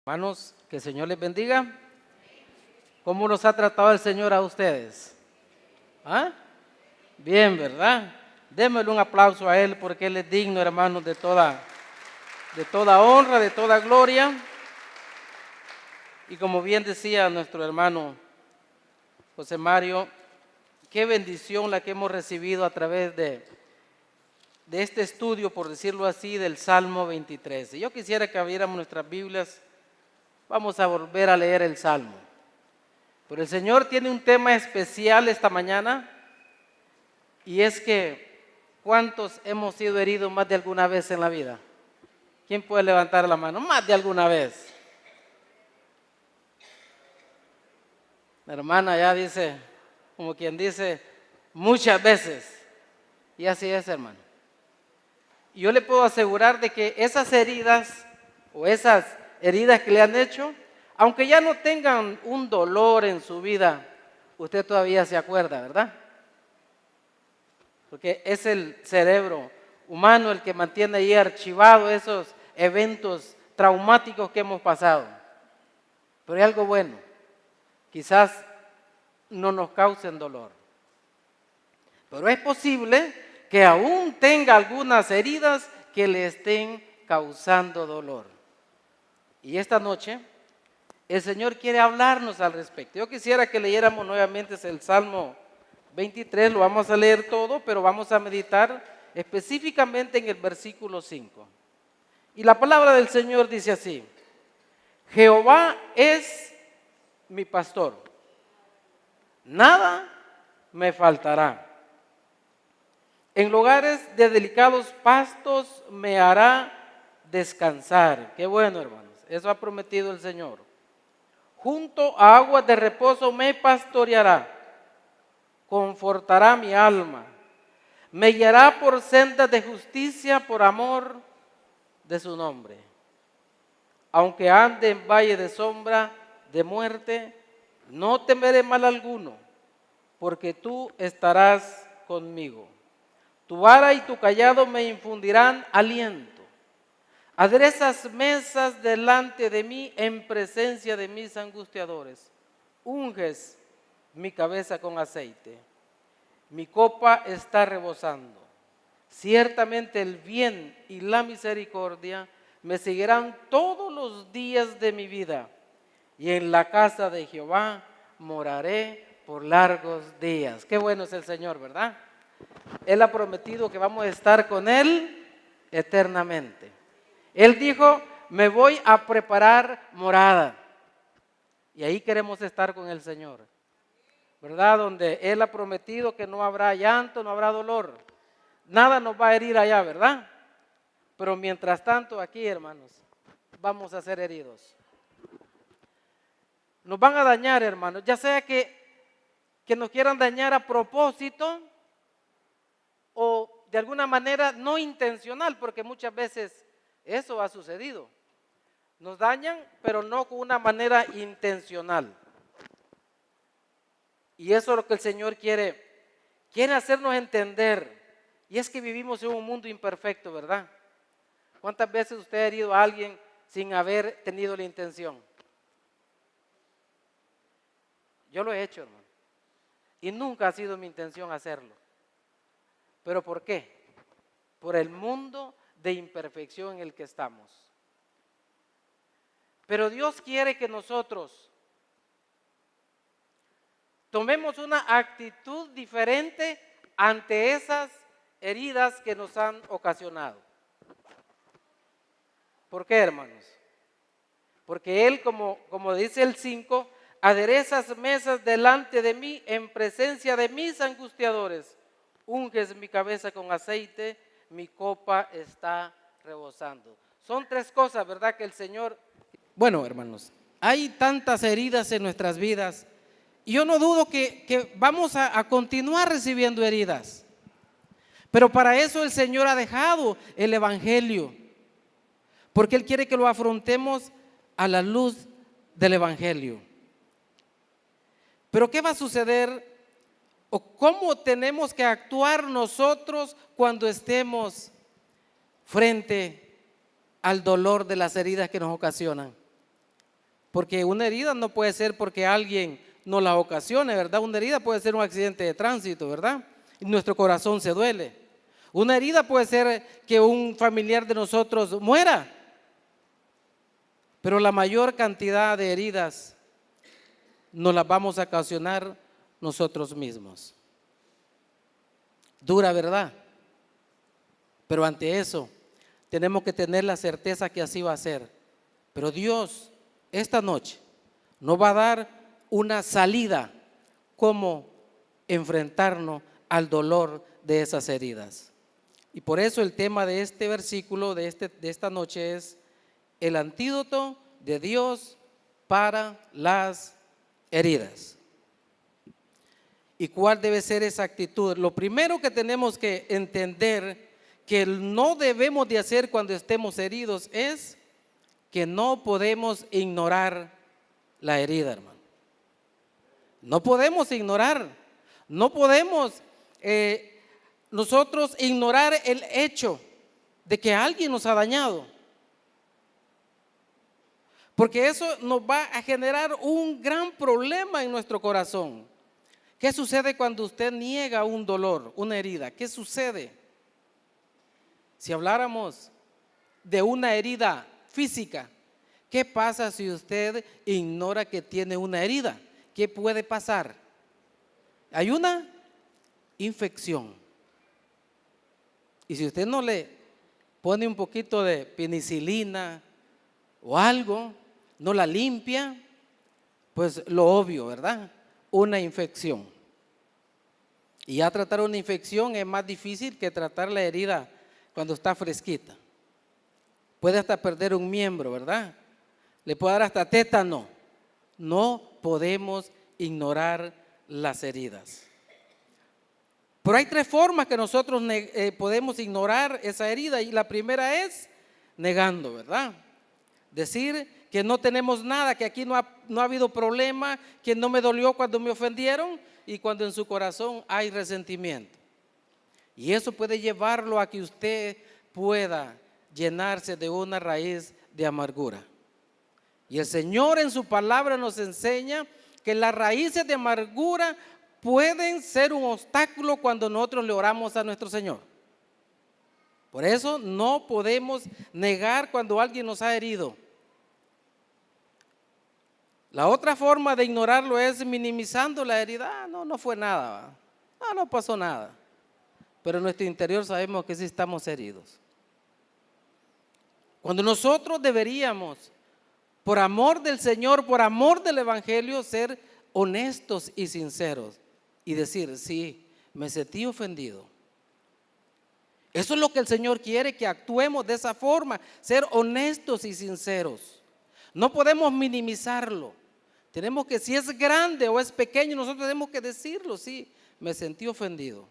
Hermanos, que el Señor les bendiga. ¿Cómo nos ha tratado el Señor a ustedes? ¿Ah? Bien, ¿verdad? Démosle un aplauso a Él porque Él es digno, hermanos, de toda honra, de toda gloria. Y como bien decía nuestro hermano José Mario, qué bendición la que hemos recibido a través de este estudio, por decirlo así, del Salmo 23. Y yo quisiera que abriéramos nuestras Biblias. Vamos a volver a leer el Salmo. Pero el Señor tiene un tema especial esta mañana, y es que ¿cuántos hemos sido heridos más de alguna vez en la vida? ¿Quién puede levantar la mano? Más de alguna vez. La hermana ya dice, como quien dice, muchas veces. Y así es, hermano. Y yo le puedo asegurar de que esas heridas que le han hecho, aunque ya no tengan un dolor en su vida, usted todavía se acuerda, ¿verdad? Porque es el cerebro humano el que mantiene ahí archivado esos eventos traumáticos que hemos pasado. Pero hay algo bueno, quizás no nos causen dolor. Pero es posible que aún tenga algunas heridas que le estén causando dolor. Y esta noche el Señor quiere hablarnos al respecto. Yo quisiera que leyéramos nuevamente el Salmo 23, lo vamos a leer todo, pero vamos a meditar específicamente en el versículo 5. Y la palabra del Señor dice así: Jehová es mi pastor, nada me faltará. En lugares de delicados pastos me hará descansar. Qué bueno, hermanos, eso ha prometido el Señor. Junto a aguas de reposo me pastoreará, confortará mi alma, me guiará por sendas de justicia por amor de su nombre. Aunque ande en valle de sombra de muerte, no temeré mal alguno, porque tú estarás conmigo. Tu vara y tu cayado me infundirán aliento. Aderezas mesas delante de mí en presencia de mis angustiadores. Unges mi cabeza con aceite. Mi copa está rebosando. Ciertamente el bien y la misericordia me seguirán todos los días de mi vida, y en la casa de Jehová moraré por largos días. Qué bueno es el Señor, ¿verdad? Él ha prometido que vamos a estar con Él eternamente. Él dijo, me voy a preparar morada. Y ahí queremos estar con el Señor, ¿verdad? Donde Él ha prometido que no habrá llanto, no habrá dolor. Nada nos va a herir allá, ¿verdad? Pero mientras tanto aquí, hermanos, vamos a ser heridos. Nos van a dañar, hermanos, ya sea que nos quieran dañar a propósito o de alguna manera no intencional, porque muchas veces eso ha sucedido. Nos dañan, pero no con una manera intencional. Y eso es lo que el Señor quiere hacernos entender. Y es que vivimos en un mundo imperfecto, ¿verdad? ¿Cuántas veces usted ha herido a alguien sin haber tenido la intención? Yo lo he hecho, hermano. Y nunca ha sido mi intención hacerlo. ¿Pero por qué? Por el mundo de imperfección en el que estamos. Pero Dios quiere que nosotros tomemos una actitud diferente ante esas heridas que nos han ocasionado. ¿Por qué, hermanos? Porque Él, como dice el 5, aderezas mesas delante de mí en presencia de mis angustiadores. Unges mi cabeza con aceite, mi copa está rebosando. Son tres cosas, ¿verdad? Que el Señor... Bueno, hermanos, hay tantas heridas en nuestras vidas y yo no dudo que vamos a continuar recibiendo heridas. Pero para eso el Señor ha dejado el Evangelio, porque Él quiere que lo afrontemos a la luz del Evangelio. Pero ¿qué va a suceder? ¿O cómo tenemos que actuar nosotros cuando estemos frente al dolor de las heridas que nos ocasionan? Porque una herida no puede ser porque alguien nos la ocasione, ¿verdad? Una herida puede ser un accidente de tránsito, ¿verdad? Y nuestro corazón se duele. Una herida puede ser que un familiar de nosotros muera. Pero la mayor cantidad de heridas nos las vamos a ocasionar nosotros mismos. Dura, ¿verdad? Pero ante eso tenemos que tener la certeza que así va a ser. Pero Dios esta noche nos va a dar una salida, cómo enfrentarnos al dolor de esas heridas. Y por eso el tema de este versículo de esta noche es el antídoto de Dios para las heridas. ¿Y cuál debe ser esa actitud? Lo primero que tenemos que entender que no debemos de hacer cuando estemos heridos es que no podemos ignorar la herida, hermano. No podemos ignorar, no podemos nosotros ignorar el hecho de que alguien nos ha dañado. Porque eso nos va a generar un gran problema en nuestro corazón. ¿Qué sucede cuando usted niega un dolor, una herida? ¿Qué sucede? Si habláramos de una herida física, ¿qué pasa si usted ignora que tiene una herida? ¿Qué puede pasar? Hay una infección. Y si usted no le pone un poquito de penicilina o algo, no la limpia, pues lo obvio, ¿verdad? Una infección. Y ya tratar una infección es más difícil que tratar la herida cuando está fresquita. Puede hasta perder un miembro, ¿verdad? Le puede dar hasta tétano. No podemos ignorar las heridas. Pero hay tres formas que nosotros podemos ignorar esa herida. Y la primera es negando, ¿verdad? Decir que no tenemos nada, que aquí no ha habido problema, que no me dolió cuando me ofendieron y cuando en su corazón hay resentimiento. Y eso puede llevarlo a que usted pueda llenarse de una raíz de amargura. Y el Señor en su palabra nos enseña que las raíces de amargura pueden ser un obstáculo cuando nosotros le oramos a nuestro Señor. Por eso no podemos negar cuando alguien nos ha herido. La otra forma de ignorarlo es minimizando la herida. No fue nada. No pasó nada. Pero en nuestro interior sabemos que sí estamos heridos. Cuando nosotros deberíamos, por amor del Señor, por amor del Evangelio, ser honestos y sinceros y decir, sí, me sentí ofendido. Eso es lo que el Señor quiere, que actuemos de esa forma, ser honestos y sinceros. No podemos minimizarlo. Tenemos que, si es grande o es pequeño, nosotros tenemos que decirlo, sí, me sentí ofendido.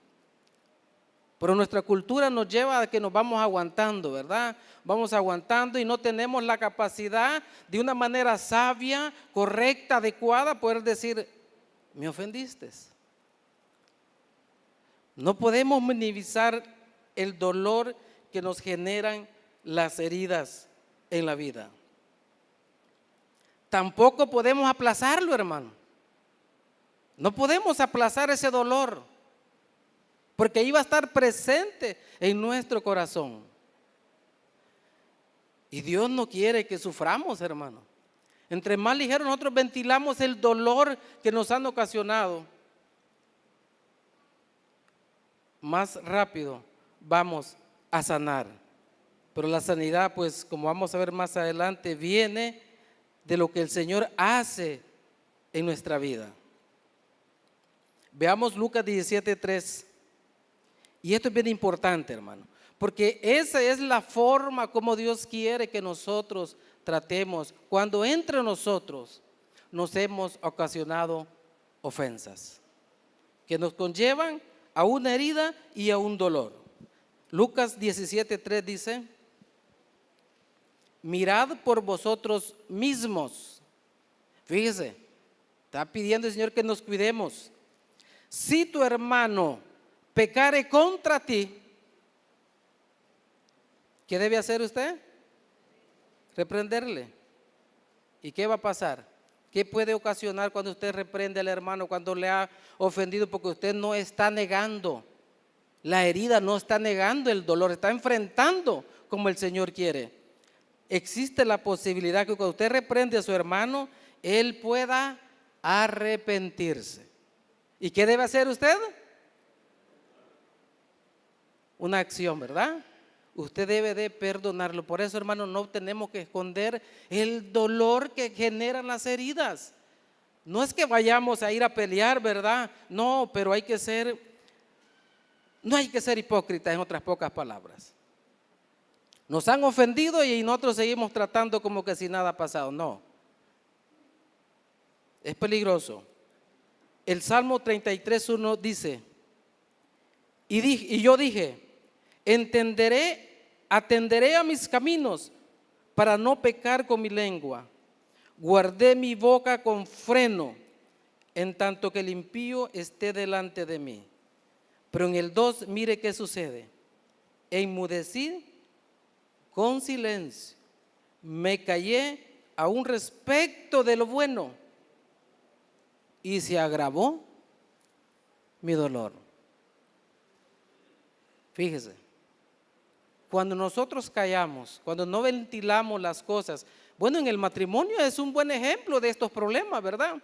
Pero nuestra cultura nos lleva a que nos vamos aguantando, ¿verdad? Vamos aguantando y no tenemos la capacidad de una manera sabia, correcta, adecuada, poder decir, me ofendiste. No podemos minimizar el dolor que nos generan las heridas en la vida. Tampoco podemos aplazarlo, hermano. No podemos aplazar ese dolor, porque ahí va a estar presente en nuestro corazón. Y Dios no quiere que suframos, hermano. Entre más ligero nosotros ventilamos el dolor que nos han ocasionado, más rápido vamos a sanar. Pero la sanidad, pues como vamos a ver más adelante, viene de lo que el Señor hace en nuestra vida. Veamos Lucas 17:3. Y esto es bien importante, hermano, porque esa es la forma como Dios quiere que nosotros tratemos cuando entre nosotros nos hemos ocasionado ofensas que nos conllevan a una herida y a un dolor. Lucas 17:3 dice, mirad por vosotros mismos. Fíjese, está pidiendo el Señor que nos cuidemos. Si tu hermano pecare contra ti, ¿qué debe hacer usted? Reprenderle. ¿Y qué va a pasar? ¿Qué puede ocasionar cuando usted reprende al hermano, cuando le ha ofendido? Porque usted no está negando la herida, no está negando el dolor, está enfrentando como el Señor quiere. Existe la posibilidad que cuando usted reprende a su hermano, él pueda arrepentirse. ¿Y qué debe hacer usted? Una acción, ¿verdad? Usted debe de perdonarlo. Por eso, hermano, no tenemos que esconder el dolor que generan las heridas. No es que vayamos a ir a pelear, ¿verdad? No, pero no hay que ser hipócritas, en otras pocas palabras. Nos han ofendido y nosotros seguimos tratando como que si nada ha pasado. No, es peligroso. El Salmo 33:1 dice, y yo dije, atenderé a mis caminos para no pecar con mi lengua. Guardé mi boca con freno, en tanto que el impío esté delante de mí. Pero en el 2, mire qué sucede. Enmudecí con silencio, me callé aún respecto de lo bueno, y se agravó mi dolor. Fíjese, cuando nosotros callamos, cuando no ventilamos las cosas, bueno, en el matrimonio es un buen ejemplo de estos problemas, ¿verdad?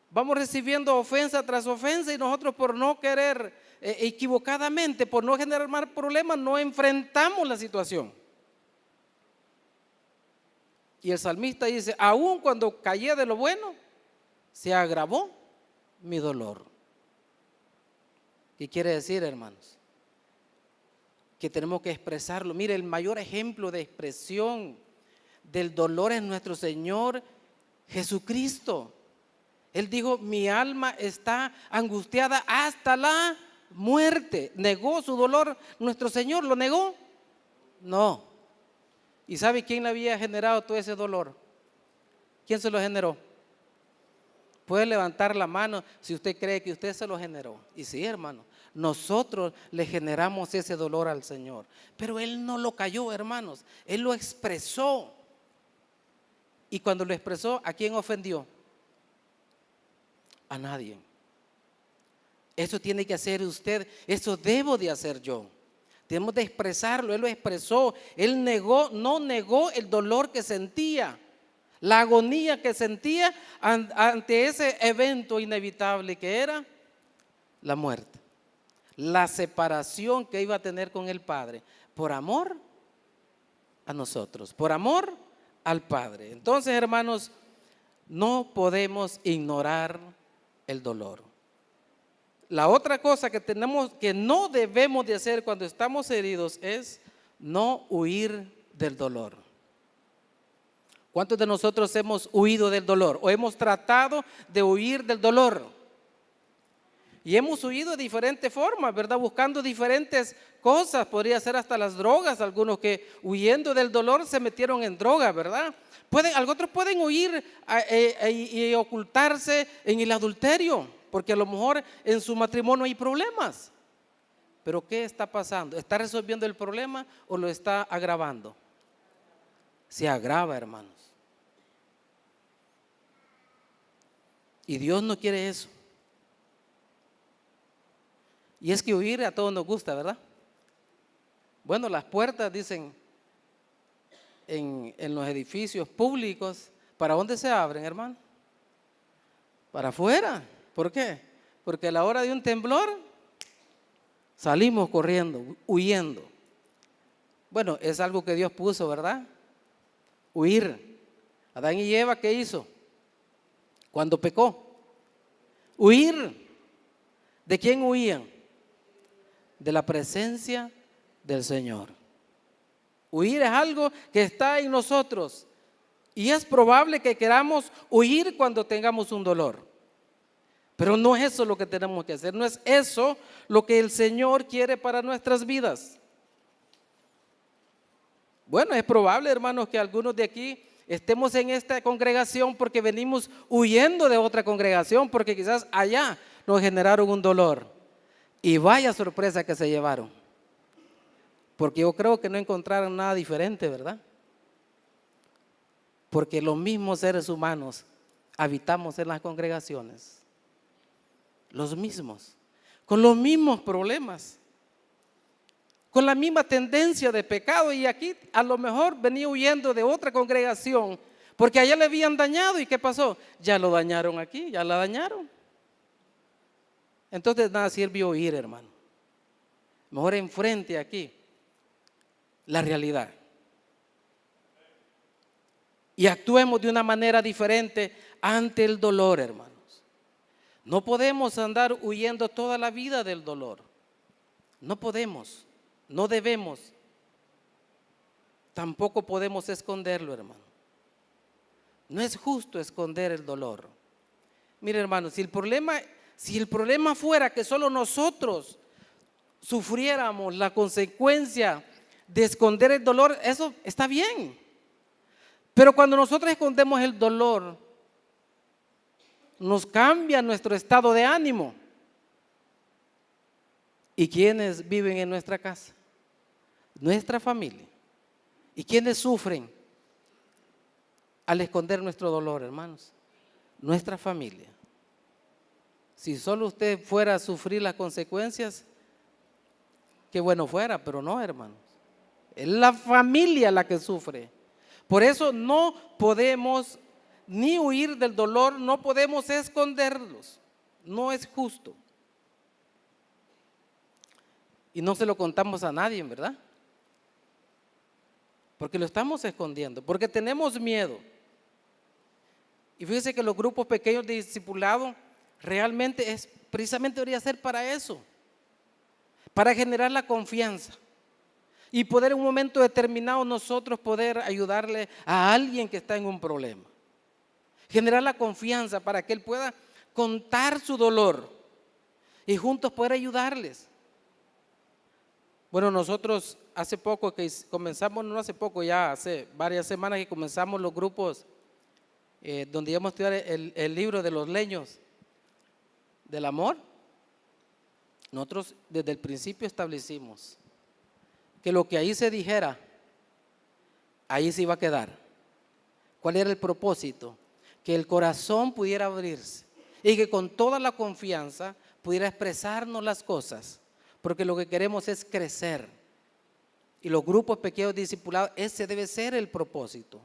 Vamos recibiendo ofensa tras ofensa y nosotros por no querer, equivocadamente, por no generar más problemas, no enfrentamos la situación. Y el salmista dice, aún cuando callé de lo bueno, se agravó mi dolor. ¿Qué quiere decir, hermanos? Que tenemos que expresarlo. Mire, el mayor ejemplo de expresión del dolor es nuestro Señor Jesucristo. Él dijo, mi alma está angustiada hasta la muerte. ¿Negó su dolor nuestro Señor? ¿Lo negó? No. ¿Y sabe quién le había generado todo ese dolor? ¿Quién se lo generó? Puede levantar la mano si usted cree que usted se lo generó. Y sí, hermano, nosotros le generamos ese dolor al Señor. Pero Él no lo cayó, hermanos. Él lo expresó. Y cuando lo expresó, ¿a quién ofendió? A nadie. Eso tiene que hacer usted, eso debo de hacer yo. Tenemos de expresarlo. Él lo expresó. Él no negó el dolor que sentía, la agonía que sentía ante ese evento inevitable que era la muerte, la separación que iba a tener con el Padre, por amor a nosotros, por amor al Padre. Entonces, hermanos, no podemos ignorar el dolor. La otra cosa que no debemos de hacer cuando estamos heridos es no huir del dolor. ¿Cuántos de nosotros hemos huido del dolor o hemos tratado de huir del dolor? Y hemos huido de diferentes formas, ¿verdad? Buscando diferentes cosas, podría ser hasta las drogas, algunos que huyendo del dolor se metieron en droga, ¿verdad? Otros pueden huir y ocultarse en el adulterio, porque a lo mejor en su matrimonio hay problemas. Pero ¿qué está pasando? ¿Está resolviendo el problema o lo está agravando? Se agrava, hermanos. Y Dios no quiere eso. Y es que huir a todos nos gusta, ¿verdad? Bueno, las puertas, dicen, en los edificios públicos, ¿para dónde se abren, hermano? Para afuera. ¿Por qué? Porque a la hora de un temblor salimos corriendo, huyendo. Bueno, es algo que Dios puso, ¿verdad? Huir. Adán y Eva, ¿qué hizo? Cuando pecó. Huir. ¿De quién huían? De la presencia del Señor. Huir es algo que está en nosotros y es probable que queramos huir cuando tengamos un dolor. Pero no es eso lo que tenemos que hacer, no es eso lo que el Señor quiere para nuestras vidas. Bueno, es probable, hermanos, que algunos de aquí estemos en esta congregación porque venimos huyendo de otra congregación, porque quizás allá nos generaron un dolor. Y vaya sorpresa que se llevaron. Porque yo creo que no encontraron nada diferente, ¿verdad? Porque los mismos seres humanos habitamos en las congregaciones. Los mismos, con los mismos problemas, con la misma tendencia de pecado. Y aquí a lo mejor venía huyendo de otra congregación porque allá le habían dañado. ¿Y qué pasó? Ya lo dañaron aquí, ya la dañaron. Entonces nada sirve oír, hermano. Mejor enfrente aquí la realidad. Y actuemos de una manera diferente ante el dolor, hermanos. No podemos andar huyendo toda la vida del dolor. No podemos, no debemos. Tampoco podemos esconderlo, hermano. No es justo esconder el dolor. Mire, hermano, si el problema fuera que solo nosotros sufriéramos la consecuencia de esconder el dolor, eso está bien. Pero cuando nosotros escondemos el dolor, nos cambia nuestro estado de ánimo. ¿Y quiénes viven en nuestra casa? Nuestra familia. ¿Y quiénes sufren al esconder nuestro dolor, hermanos? Nuestra familia. Si solo usted fuera a sufrir las consecuencias, qué bueno fuera, pero no, hermanos. Es la familia la que sufre. Por eso no podemos ni huir del dolor, no podemos esconderlos. No es justo. Y no se lo contamos a nadie, ¿verdad? Porque lo estamos escondiendo, porque tenemos miedo. Y fíjense que los grupos pequeños de discipulado realmente precisamente debería ser para eso, para generar la confianza y poder en un momento determinado nosotros poder ayudarle a alguien que está en un problema. Generar la confianza para que él pueda contar su dolor y juntos poder ayudarles. Bueno, nosotros hace poco que comenzamos, no hace poco, ya hace varias semanas que comenzamos los grupos donde íbamos a estudiar el libro de los leños del amor. Nosotros desde el principio establecimos que lo que ahí se dijera, ahí se iba a quedar. ¿Cuál era el propósito? Que el corazón pudiera abrirse y que con toda la confianza pudiera expresarnos las cosas, porque lo que queremos es crecer. Y los grupos pequeños discipulados, ese debe ser el propósito.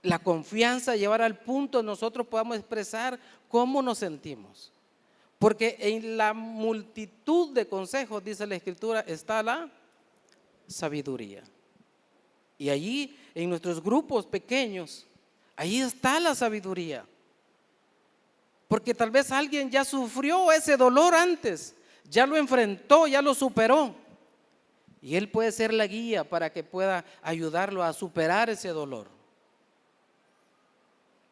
La confianza, llevar al punto nosotros podamos expresar cómo nos sentimos. Porque en la multitud de consejos, dice la Escritura, está la sabiduría. Y allí, en nuestros grupos pequeños, ahí está la sabiduría. Porque tal vez alguien ya sufrió ese dolor antes, ya lo enfrentó, ya lo superó. Y él puede ser la guía para que pueda ayudarlo a superar ese dolor.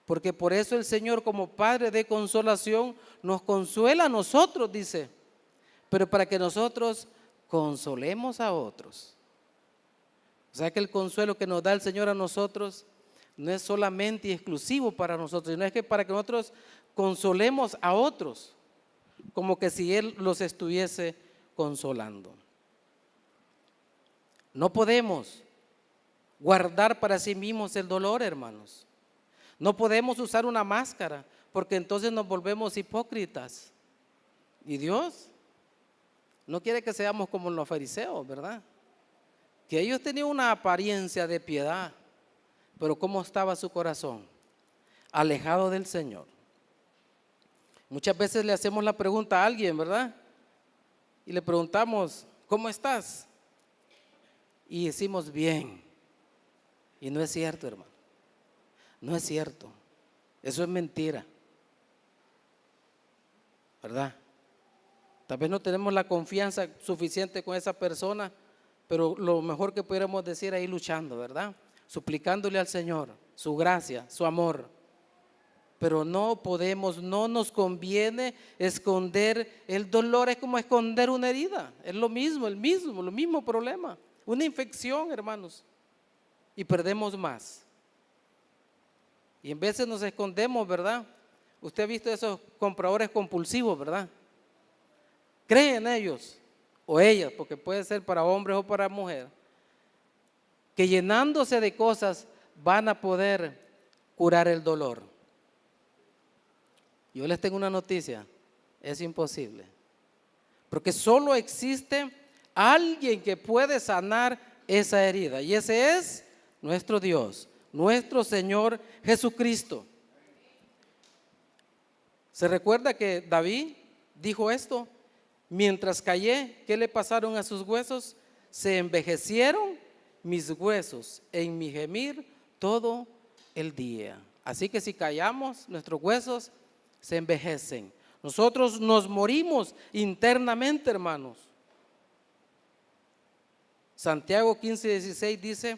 Porque por eso el Señor, como Padre de consolación, nos consuela a nosotros, dice, pero para que nosotros consolemos a otros. O sea que el consuelo que nos da el Señor a nosotros no es solamente y exclusivo para nosotros, sino es que para que nosotros consolemos a otros, como que si Él los estuviese consolando. No podemos guardar para sí mismos el dolor, hermanos. No podemos usar una máscara, porque entonces nos volvemos hipócritas. Y Dios no quiere que seamos como los fariseos, ¿verdad? Que ellos tenían una apariencia de piedad, pero ¿cómo estaba su corazón? Alejado del Señor. Muchas veces le hacemos la pregunta a alguien, ¿verdad? Y le preguntamos, ¿cómo estás? Y decimos, bien. Y no es cierto, hermano. No es cierto. Eso es mentira. ¿Verdad? Tal vez no tenemos la confianza suficiente con esa persona, pero lo mejor que pudiéramos decir ahí luchando, ¿verdad? Suplicándole al Señor su gracia, su amor. Pero no podemos, no nos conviene esconder el dolor, es como esconder una herida. Es lo mismo, el mismo problema. Una infección, hermanos. Y perdemos más. Y en veces nos escondemos, ¿verdad? Usted ha visto esos compradores compulsivos, ¿verdad? Creen ellos, o ellas, porque puede ser para hombres o para mujeres, que llenándose de cosas van a poder curar el dolor. Yo les tengo una noticia, es imposible. Porque solo existe alguien que puede sanar esa herida, y ese es nuestro Dios, nuestro Señor Jesucristo. ¿Se recuerda que David dijo esto? Mientras callé, ¿qué le pasaron a sus huesos? Se envejecieron mis huesos en mi gemir todo el día. Así que si callamos, nuestros huesos se envejecen. Nosotros nos morimos internamente, hermanos. Santiago 15:16 dice: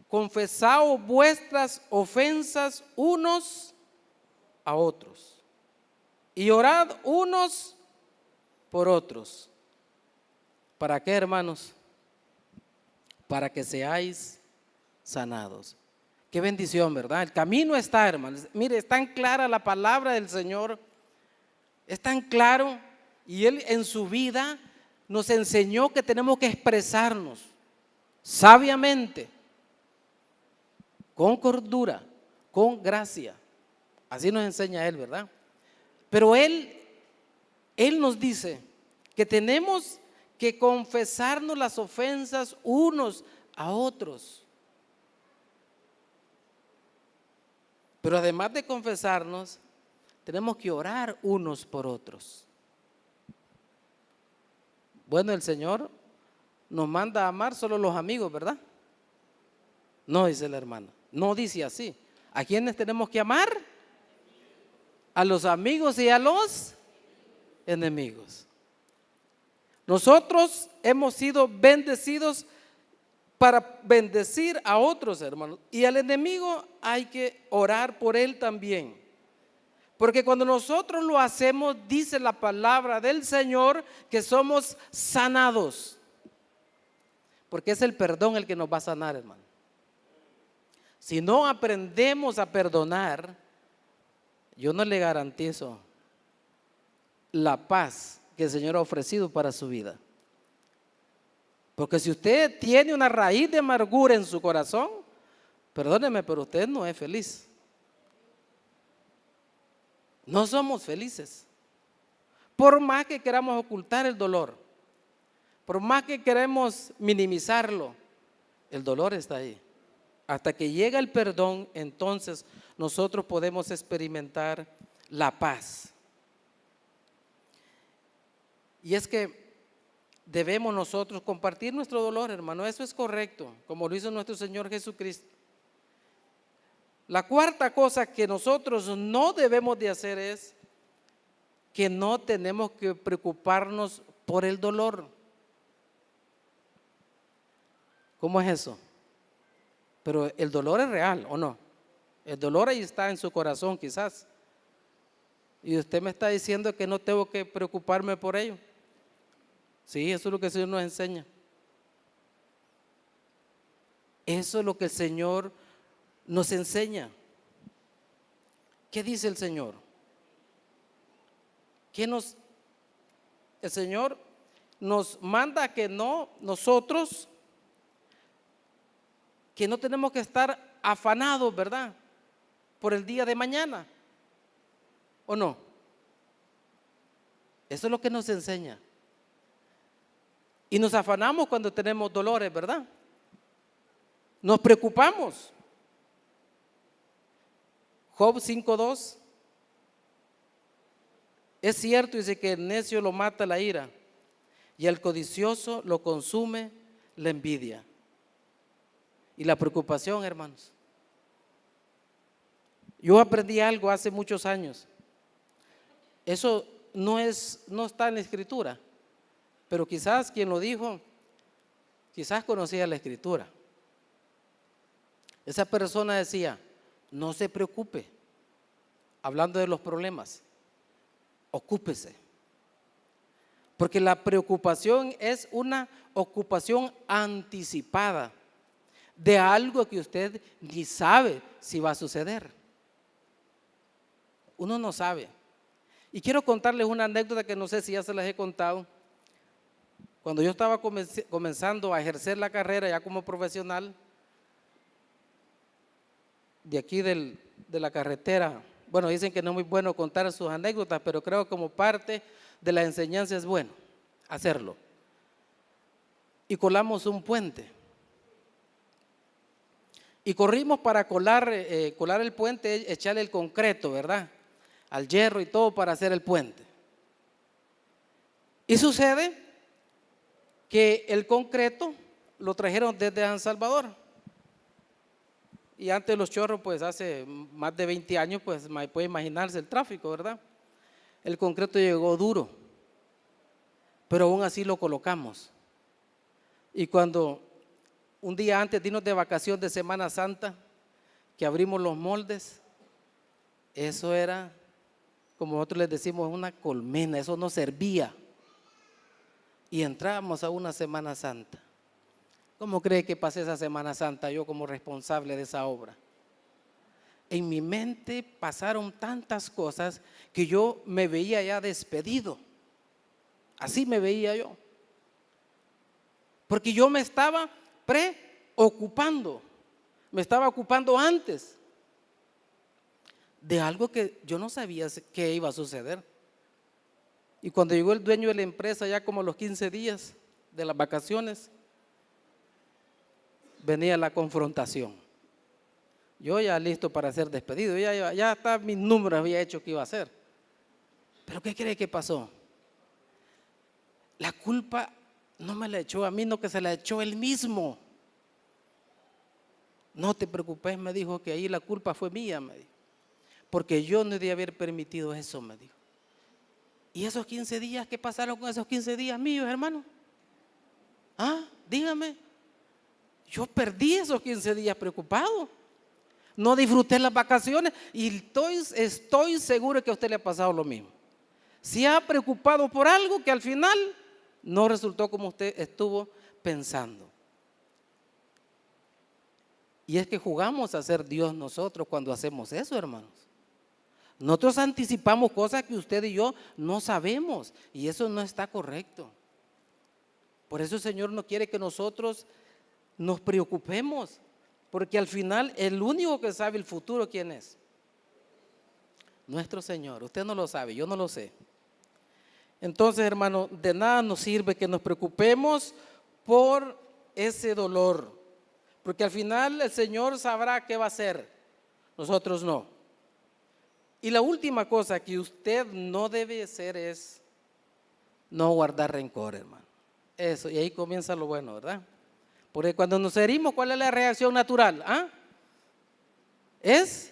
confesaos vuestras ofensas unos a otros y orad unos por otros. ¿Para qué, hermanos? Para que seáis sanados. Qué bendición, ¿verdad? El camino está, hermanos. Mire, es tan clara la palabra del Señor, es tan claro, y Él en su vida nos enseñó que tenemos que expresarnos sabiamente, con cordura, con gracia. Así nos enseña Él, ¿verdad? Pero Él nos dice que tenemos que confesarnos las ofensas unos a otros. Pero además de confesarnos, tenemos que orar unos por otros. Bueno, el Señor nos manda a amar solo los amigos, ¿verdad? No, dice la hermana, no dice así. ¿A quiénes tenemos que amar? A los amigos y a los enemigos. Nosotros hemos sido bendecidos para bendecir a otros, hermanos. Y al enemigo hay que orar por él también. Porque cuando nosotros lo hacemos, dice la palabra del Señor, que somos sanados. Porque es el perdón el que nos va a sanar, hermano. Si no aprendemos a perdonar, yo no le garantizo la paz que el Señor ha ofrecido para su vida. Porque si usted tiene una raíz de amargura en su corazón, perdóneme, pero usted no es feliz. No somos felices. Por más que queramos ocultar el dolor, por más que queremos minimizarlo, el dolor está ahí. Hasta que llega el perdón, entonces nosotros podemos experimentar la paz. Y es que debemos nosotros compartir nuestro dolor, hermano. Eso es correcto, como lo hizo nuestro Señor Jesucristo. La cuarta cosa que nosotros no debemos de hacer es que no tenemos que preocuparnos por el dolor. ¿Cómo es eso? Pero el dolor es real, ¿o no? El dolor ahí está en su corazón quizás. Y usted me está diciendo que no tengo que preocuparme por ello. Sí, eso es lo que el Señor nos enseña. Eso es lo que el Señor nos enseña. ¿Qué dice el Señor? El Señor nos manda que nosotros tenemos que estar afanados, ¿verdad? Por el día de mañana, ¿o no? Eso es lo que nos enseña. Y nos afanamos cuando tenemos dolores, ¿verdad? Nos preocupamos. Job 5:2. Es cierto, dice, que el necio lo mata la ira y al codicioso lo consume la envidia. Y la preocupación, hermanos. Yo aprendí algo hace muchos años. Eso no está en la Escritura, pero quizás quien lo dijo, quizás conocía la Escritura. Esa persona decía: no se preocupe, hablando de los problemas, ocúpese. Porque la preocupación es una ocupación anticipada de algo que usted ni sabe si va a suceder. Uno no sabe. Y quiero contarles una anécdota que no sé si ya se las he contado. Cuando yo estaba comenzando a ejercer la carrera ya como profesional, de aquí de la carretera. Bueno, dicen que no es muy bueno contar sus anécdotas, pero creo que como parte de la enseñanza es bueno hacerlo. Y colamos un puente. Y corrimos para colar el puente, echarle el concreto, ¿verdad? Al hierro y todo para hacer el puente. Y sucede que el concreto lo trajeron desde San Salvador. Y antes los chorros, pues hace más de 20 años, pues puede imaginarse el tráfico, ¿verdad? El concreto llegó duro, pero aún así lo colocamos. Y cuando un día antes de irnos de vacación de Semana Santa, que abrimos los moldes, eso era, como nosotros les decimos, una colmena, eso no servía. Y entramos a una Semana Santa. ¿Cómo cree que pasé esa Semana Santa yo como responsable de esa obra? En mi mente pasaron tantas cosas que yo me veía ya despedido. Así me veía yo. Porque yo me estaba preocupando, me estaba ocupando antes de algo que yo no sabía que iba a suceder. Y cuando llegó el dueño de la empresa, ya como a los 15 días de las vacaciones, venía la confrontación. Yo ya listo para ser despedido, ya hasta mis números había hecho que iba a hacer. Pero ¿qué cree que pasó? La culpa no me la echó a mí, no, que se la echó él mismo. No te preocupes, me dijo, que ahí la culpa fue mía, me dijo, porque yo no debía haber permitido eso, me dijo. ¿Y esos 15 días, qué pasaron con esos 15 días míos, hermano? Dígame. Yo perdí esos 15 días preocupado. No disfruté las vacaciones y estoy seguro que a usted le ha pasado lo mismo. Se ha preocupado por algo que al final no resultó como usted estuvo pensando. Y es que jugamos a ser Dios nosotros cuando hacemos eso, hermanos. Nosotros anticipamos cosas que usted y yo no sabemos y eso no está correcto. Por eso el Señor no quiere que nosotros nos preocupemos, porque al final el único que sabe el futuro, ¿quién es? Nuestro Señor. Usted no lo sabe, yo no lo sé. Entonces, hermano, de nada nos sirve que nos preocupemos por ese dolor, porque al final el Señor sabrá qué va a hacer, nosotros no. Y la última cosa que usted no debe hacer es no guardar rencor, hermano. Eso, y ahí comienza lo bueno, ¿verdad? Porque cuando nos herimos, ¿cuál es la reacción natural? Es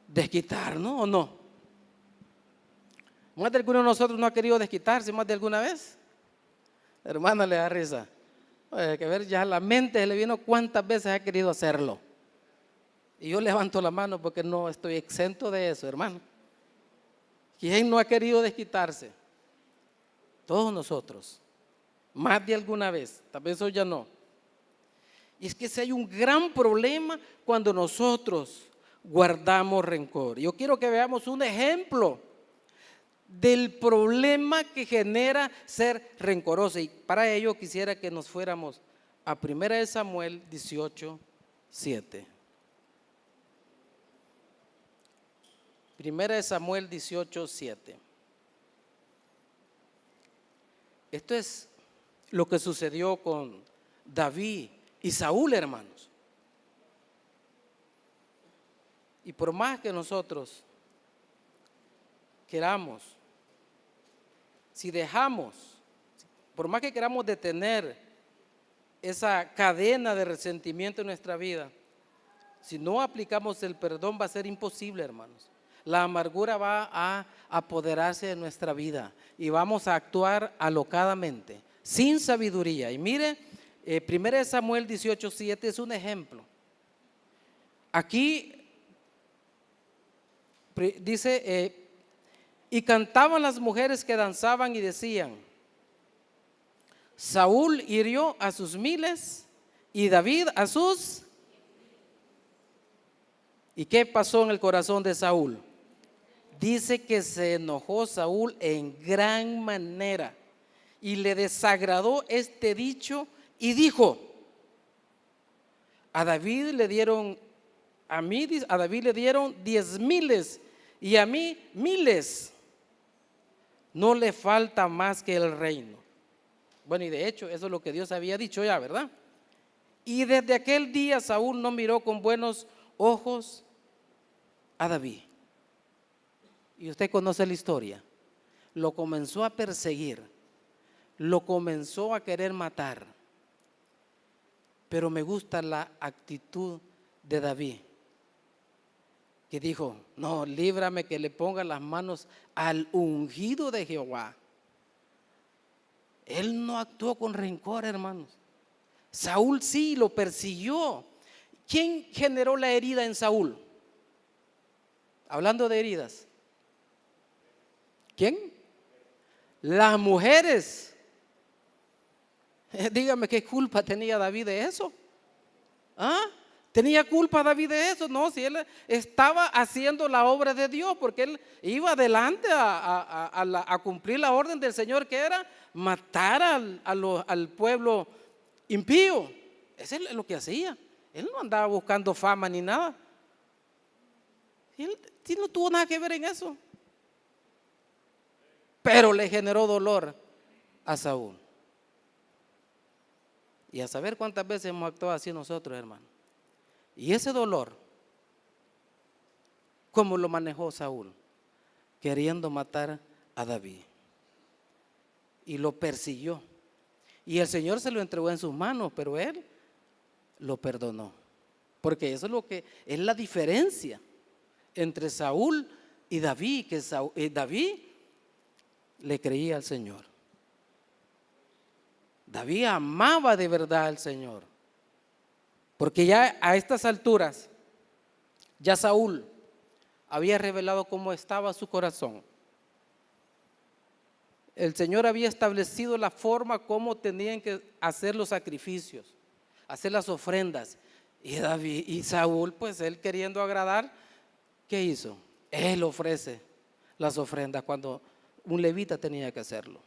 desquitarnos, ¿o no? Más de alguno de nosotros no ha querido desquitarse más de alguna vez. Hermana, le da risa. Hay que ver, ya la mente se le vino cuántas veces ha querido hacerlo. Y yo levanto la mano porque no estoy exento de eso, hermano. ¿Quién no ha querido desquitarse? Todos nosotros. Más de alguna vez, tal vez hoy ya no. Y es que si hay un gran problema cuando nosotros guardamos rencor. Yo quiero que veamos un ejemplo del problema que genera ser rencoroso. Y para ello quisiera que nos fuéramos a 1 Samuel 18:7. 1 Samuel 18:7. Esto es lo que sucedió con David y Saúl, hermanos. Y por más que nosotros queramos, si dejamos, por más que queramos detener esa cadena de resentimiento en nuestra vida, si no aplicamos el perdón va a ser imposible, hermanos. La amargura va a apoderarse de nuestra vida y vamos a actuar alocadamente, sin sabiduría. Y mire, 1 Samuel 18:7 es un ejemplo. Aquí dice, y cantaban las mujeres que danzaban y decían, Saúl hirió a sus miles y David a sus. ¿Y qué pasó en el corazón de Saúl? Dice que se enojó Saúl en gran manera y le desagradó este dicho y dijo, a David le dieron a mí, a David le dieron 10,000 y a mí 1,000. No le falta más que el reino. Bueno, y de hecho eso es lo que Dios había dicho ya, ¿verdad? Y desde aquel día Saúl no miró con buenos ojos a David. Y usted conoce la historia. Lo comenzó a perseguir, lo comenzó a querer matar. Pero me gusta la actitud de David, que dijo: no, líbrame que le ponga las manos al ungido de Jehová. Él no actuó con rencor, hermanos. Saúl sí lo persiguió. ¿Quién generó la herida en Saúl? Hablando de heridas, ¿quién? Las mujeres. Dígame, ¿qué culpa tenía David de eso? ¿Ah? ¿Tenía culpa David de eso? No, si él estaba haciendo la obra de Dios, porque él iba adelante a cumplir la orden del Señor, que era matar al pueblo impío. Eso es lo que hacía. Él no andaba buscando fama ni nada. Él no tuvo nada que ver en eso. Pero le generó dolor a Saúl. Y a saber cuántas veces hemos actuado así nosotros, hermano. Y ese dolor, ¿cómo lo manejó Saúl? Queriendo matar a David. Y lo persiguió. Y el Señor se lo entregó en sus manos, pero él lo perdonó. Porque eso es lo que es la diferencia entre Saúl y David, que David le creía al Señor. David amaba de verdad al Señor, porque ya a estas alturas, ya Saúl había revelado cómo estaba su corazón. El Señor había establecido la forma como tenían que hacer los sacrificios, hacer las ofrendas. Y Saúl, pues él queriendo agradar, ¿qué hizo? Él ofrece las ofrendas cuando un levita tenía que hacerlo.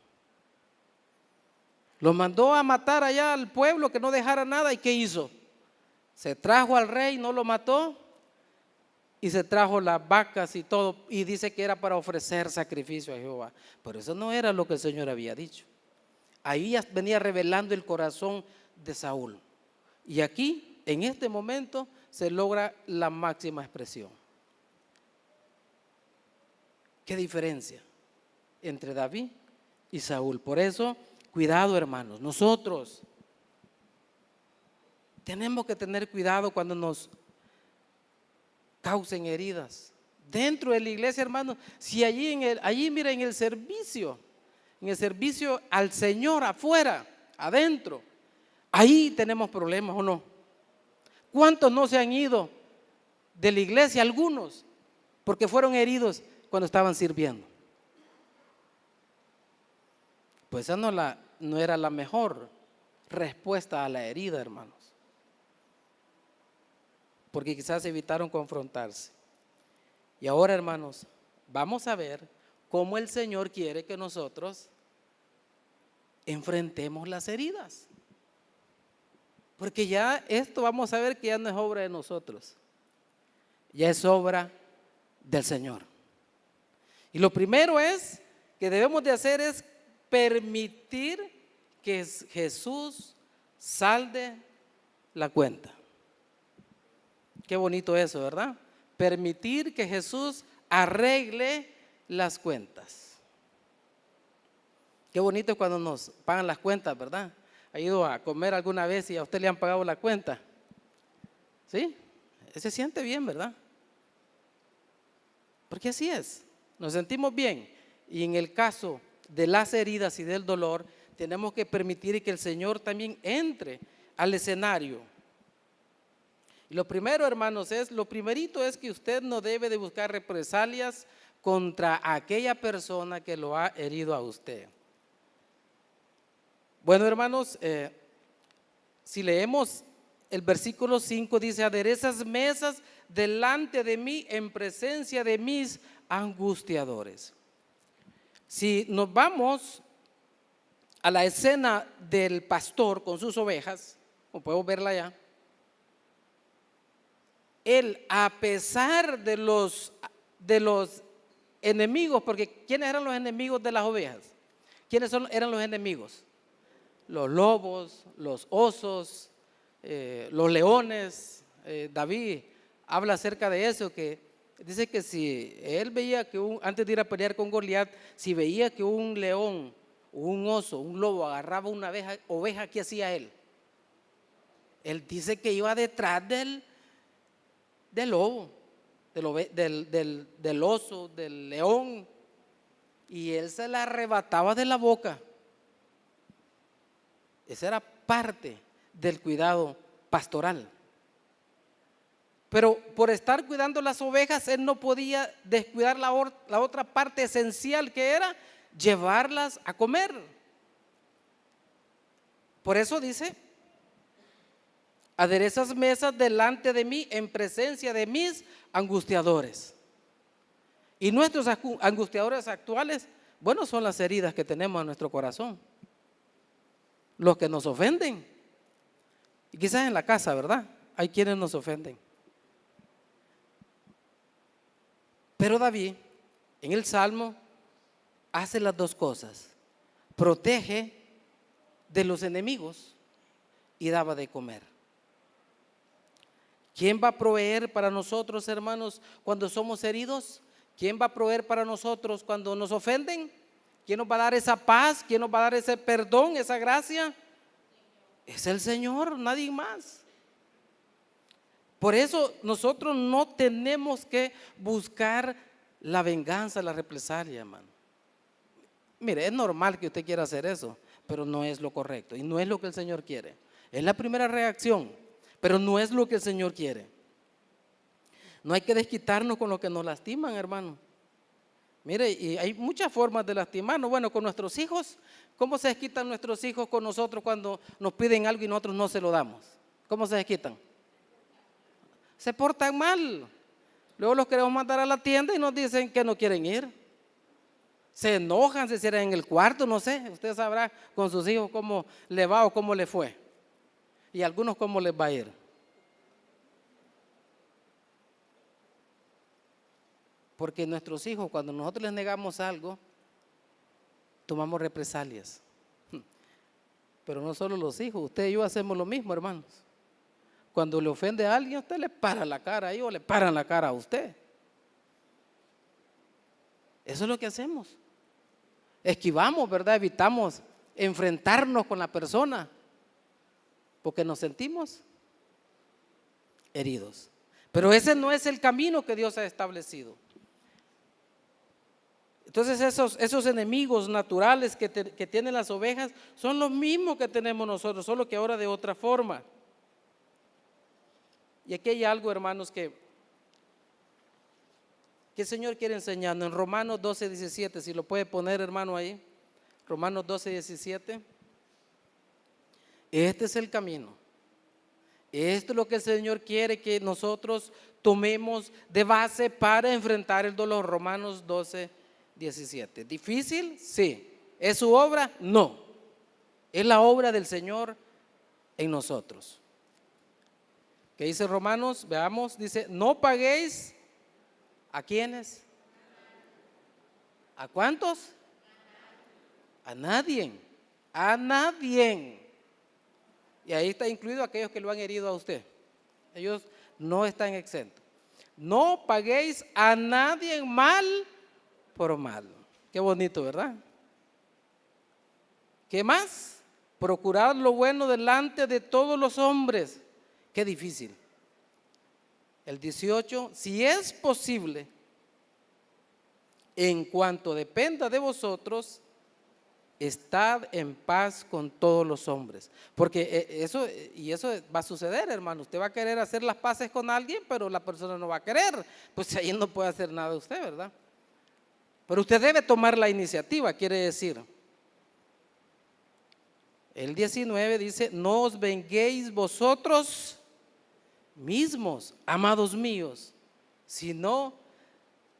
Lo mandó a matar allá al pueblo, que no dejara nada. ¿Y qué hizo? Se trajo al rey, no lo mató, y se trajo las vacas y todo, y dice que era para ofrecer sacrificio a Jehová. Pero eso no era lo que el Señor había dicho. Ahí ya venía revelando el corazón de Saúl. Y aquí, en este momento, se logra la máxima expresión. ¿Qué diferencia entre David y Saúl? Por eso, cuidado, hermanos, nosotros tenemos que tener cuidado cuando nos causen heridas dentro de la iglesia, hermanos. Si allí mira, en el servicio al Señor, afuera, adentro, ahí tenemos problemas, ¿o no? ¿Cuántos no se han ido de la iglesia? Algunos, porque fueron heridos cuando estaban sirviendo. Pues esa no era la mejor respuesta a la herida, hermanos, porque quizás evitaron confrontarse. Y ahora, hermanos, vamos a ver cómo el Señor quiere que nosotros enfrentemos las heridas, porque ya esto vamos a ver que ya no es obra de nosotros, ya es obra del Señor. Y lo primero que debemos de hacer es permitir que Jesús salde la cuenta. Qué bonito eso, ¿verdad? Permitir que Jesús arregle las cuentas. Qué bonito es cuando nos pagan las cuentas, ¿verdad? ¿Ha ido a comer alguna vez y a usted le han pagado la cuenta? ¿Sí? Se siente bien, ¿verdad? Porque así es, nos sentimos bien. Y en el caso de las heridas y del dolor, tenemos que permitir que el Señor también entre al escenario. Y lo primero, hermanos, lo primerito es que usted no debe de buscar represalias contra aquella persona que lo ha herido a usted. Bueno, hermanos, si leemos el versículo 5, dice: aderezas mesas delante de mí en presencia de mis angustiadores. Si nos vamos a la escena del pastor con sus ovejas, como podemos verla allá, él, a pesar de los enemigos, porque ¿quiénes eran los enemigos de las ovejas? Eran los enemigos? Los lobos, los osos, los leones. David habla acerca de eso, que dice que si él veía que antes de ir a pelear con Goliat, si veía que un león, un oso, un lobo agarraba una oveja, ¿qué hacía él? Él dice que iba detrás del lobo, del oso, del león, y él se la arrebataba de la boca. Esa era parte del cuidado pastoral. Pero por estar cuidando las ovejas, él no podía descuidar la otra parte esencial, que era llevarlas a comer. Por eso dice: aderezas mesas delante de mí en presencia de mis angustiadores. Y nuestros angustiadores actuales, bueno, son las heridas que tenemos en nuestro corazón, los que nos ofenden. Y quizás en la casa, ¿verdad? Hay quienes nos ofenden. Pero David, en el Salmo, hace las dos cosas: protege de los enemigos y daba de comer. ¿Quién va a proveer para nosotros, hermanos, cuando somos heridos? ¿Quién va a proveer para nosotros cuando nos ofenden? ¿Quién nos va a dar esa paz? ¿Quién nos va a dar ese perdón, esa gracia? Es el Señor, nadie más. Por eso nosotros no tenemos que buscar la venganza, la represalia, hermano. Mire, es normal que usted quiera hacer eso, pero no es lo correcto y no es lo que el Señor quiere. Es la primera reacción, pero no es lo que el Señor quiere. No hay que desquitarnos con lo que nos lastiman, hermano. Mire, y hay muchas formas de lastimarnos. Bueno, con nuestros hijos, ¿cómo se desquitan nuestros hijos con nosotros cuando nos piden algo y nosotros no se lo damos? ¿Cómo se desquitan? Se portan mal. Luego los queremos mandar a la tienda y nos dicen que no quieren ir. Se enojan, se cierran en el cuarto, no sé. Usted sabrá con sus hijos cómo le va o cómo le fue. Y a algunos cómo les va a ir. Porque nuestros hijos, cuando nosotros les negamos algo, tomamos represalias. Pero no solo los hijos, usted y yo hacemos lo mismo, hermanos. Cuando le ofende a alguien, usted le para la cara ahí o le paran la cara a usted. Eso es lo que hacemos. Esquivamos, ¿verdad? Evitamos enfrentarnos con la persona porque nos sentimos heridos. Pero ese no es el camino que Dios ha establecido. Entonces esos enemigos naturales que tienen las ovejas son los mismos que tenemos nosotros, solo que ahora de otra forma. Y aquí hay algo, hermanos, que el Señor quiere enseñarnos en Romanos 12:17, si lo puede poner, hermano, ahí. Romanos 12:17. Este es el camino. Esto es lo que el Señor quiere que nosotros tomemos de base para enfrentar el dolor. Romanos 12:17. ¿Difícil? Sí. ¿Es su obra? No. Es la obra del Señor en nosotros. ¿Qué dice Romanos? Veamos, dice: no paguéis. ¿A quiénes? ¿A cuántos? A nadie. A nadie. Y ahí está incluido aquellos que lo han herido a usted. Ellos no están exentos. No paguéis a nadie mal por mal. Qué bonito, ¿verdad? ¿Qué más? Procurad lo bueno delante de todos los hombres. Qué difícil. El 18, si es posible, en cuanto dependa de vosotros, estad en paz con todos los hombres. Porque eso va a suceder, hermano. Usted va a querer hacer las paces con alguien, pero la persona no va a querer. Pues ahí no puede hacer nada usted, ¿verdad? Pero usted debe tomar la iniciativa, quiere decir. El 19 dice: no os venguéis vosotros mismos, amados míos, sino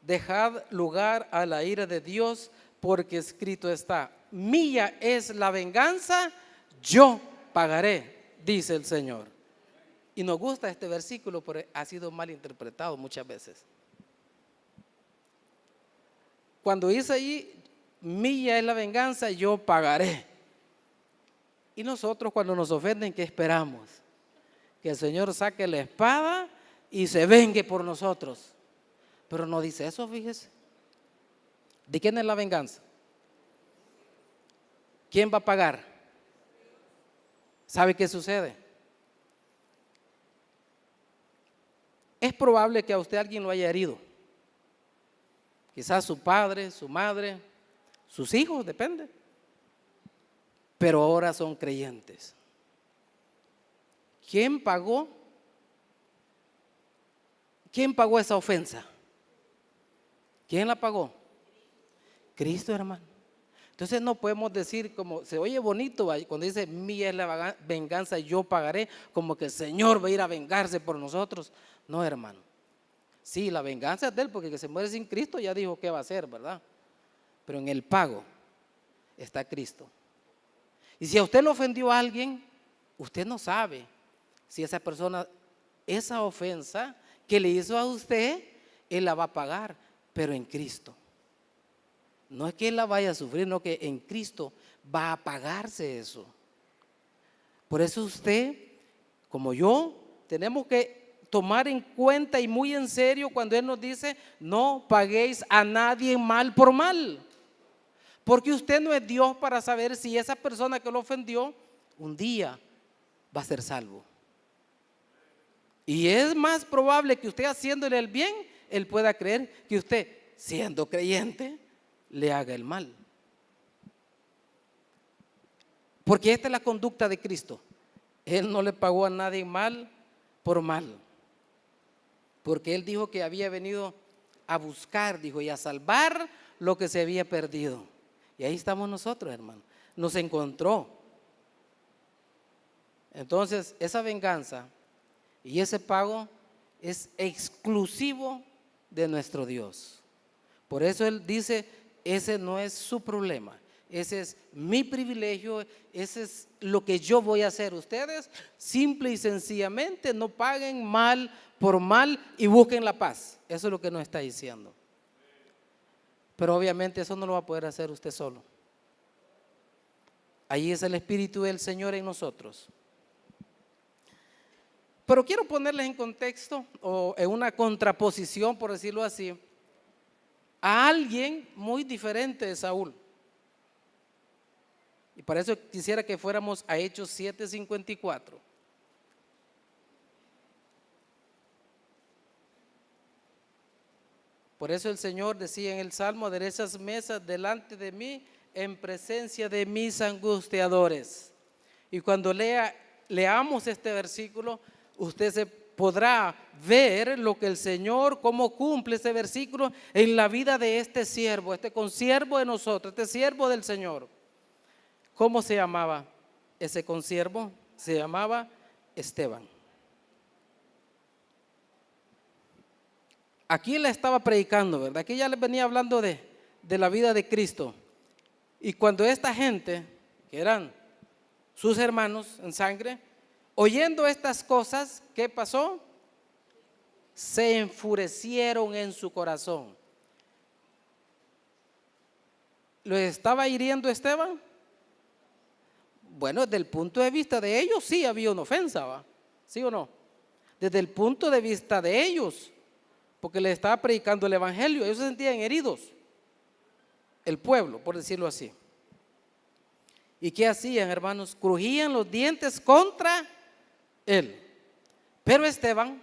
dejad lugar a la ira de Dios, porque escrito está: mía es la venganza, yo pagaré, dice el Señor. Y nos gusta este versículo, pero ha sido mal interpretado muchas veces. Cuando dice ahí, mía es la venganza, yo pagaré. Y nosotros cuando nos ofenden, ¿qué esperamos? Que el Señor saque la espada y se vengue por nosotros. Pero no dice eso, fíjese. ¿De quién es la venganza? ¿Quién va a pagar? ¿Sabe qué sucede? Es probable que a usted alguien lo haya herido. Quizás su padre, su madre, sus hijos, depende. Pero ahora son creyentes. ¿Quién pagó? ¿Quién pagó esa ofensa? ¿Quién la pagó? Cristo, hermano. Entonces no podemos decir, como se oye bonito cuando dice mía es la venganza, yo pagaré, como que el Señor va a ir a vengarse por nosotros. No, hermano. Sí, la venganza es de Él, porque el que se muere sin Cristo ya dijo qué va a hacer, ¿verdad? Pero en el pago está Cristo. Y si a usted le ofendió a alguien, usted no sabe si esa persona, esa ofensa que le hizo a usted, Él la va a pagar, pero en Cristo. No es que Él la vaya a sufrir, no, que en Cristo va a pagarse eso. Por eso usted, como yo, tenemos que tomar en cuenta y muy en serio cuando Él nos dice, no paguéis a nadie mal por mal. Porque usted no es Dios para saber si esa persona que lo ofendió un día va a ser salvo. Y es más probable que usted haciéndole el bien, Él pueda creer que usted, siendo creyente, le haga el mal. Porque esta es la conducta de Cristo. Él no le pagó a nadie mal por mal. Porque Él dijo que había venido a buscar, dijo, y a salvar lo que se había perdido. Y ahí estamos nosotros, hermano. Nos encontró. Entonces, esa venganza y ese pago es exclusivo de nuestro Dios. Por eso Él dice, ese no es su problema. Ese es mi privilegio, ese es lo que yo voy a hacer. Ustedes simple y sencillamente no paguen mal por mal y busquen la paz. Eso es lo que nos está diciendo. Pero obviamente eso no lo va a poder hacer usted solo. Ahí es el Espíritu del Señor en nosotros. Pero quiero ponerles en contexto o en una contraposición, por decirlo así, a alguien muy diferente de Saúl. Y para eso quisiera que fuéramos a Hechos 7:54. Por eso el Señor decía en el Salmo, aderezas mesas delante de mí en presencia de mis angustiadores. Y cuando leamos este versículo, usted se podrá ver lo que el Señor, cómo cumple ese versículo en la vida de este siervo, este consiervo de nosotros, este siervo del Señor. ¿Cómo se llamaba ese consiervo? Se llamaba Esteban. Aquí le estaba predicando, ¿verdad? Aquí ya les venía hablando de la vida de Cristo. Y cuando esta gente, que eran sus hermanos en sangre, oyendo estas cosas, ¿qué pasó? Se enfurecieron en su corazón. ¿Lo estaba hiriendo Esteban? Bueno, desde el punto de vista de ellos sí había una ofensa, ¿va? ¿Sí o no? Desde el punto de vista de ellos, porque les estaba predicando el evangelio, ellos se sentían heridos, el pueblo, por decirlo así. ¿Y qué hacían, hermanos? Crujían los dientes contra él. Pero Esteban,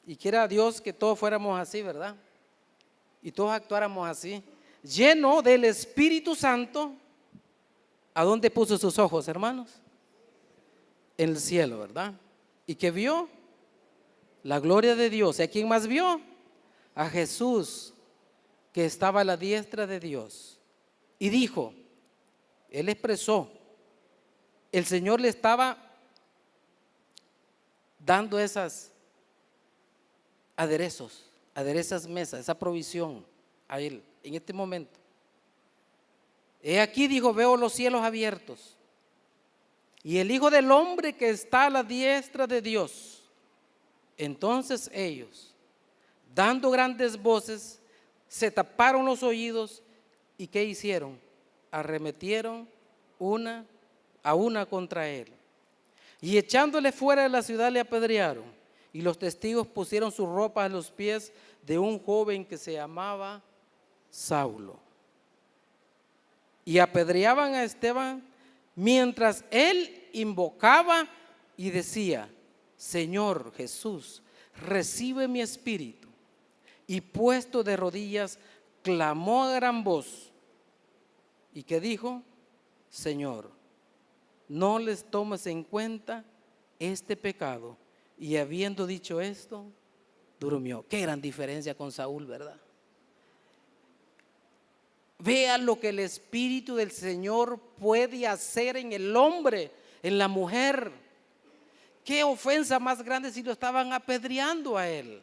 y quiera Dios que todos fuéramos así, ¿verdad? Y todos actuáramos así, lleno del Espíritu Santo. ¿A dónde puso sus ojos, hermanos? En el cielo, ¿verdad? ¿Y qué vio? La gloria de Dios. ¿Y a quién más vio? A Jesús, que estaba a la diestra de Dios. Y dijo, él expresó, el Señor le estaba dando esos aderezos, aderezas mesas, esa provisión a él en este momento. He aquí, dijo, veo los cielos abiertos y el Hijo del Hombre que está a la diestra de Dios. Entonces ellos, dando grandes voces, se taparon los oídos y ¿qué hicieron? Arremetieron a una contra él. Y echándole fuera de la ciudad le apedrearon. Y los testigos pusieron su ropa a los pies de un joven que se llamaba Saulo. Y apedreaban a Esteban mientras él invocaba y decía: Señor Jesús, recibe mi espíritu. Y puesto de rodillas, clamó a gran voz. ¿Y qué dijo? Señor, no les tomes en cuenta este pecado. Y habiendo dicho esto, durmió. Qué gran diferencia con Saúl, ¿verdad? Vea lo que el Espíritu del Señor puede hacer en el hombre, en la mujer. Qué ofensa más grande si lo estaban apedreando a él.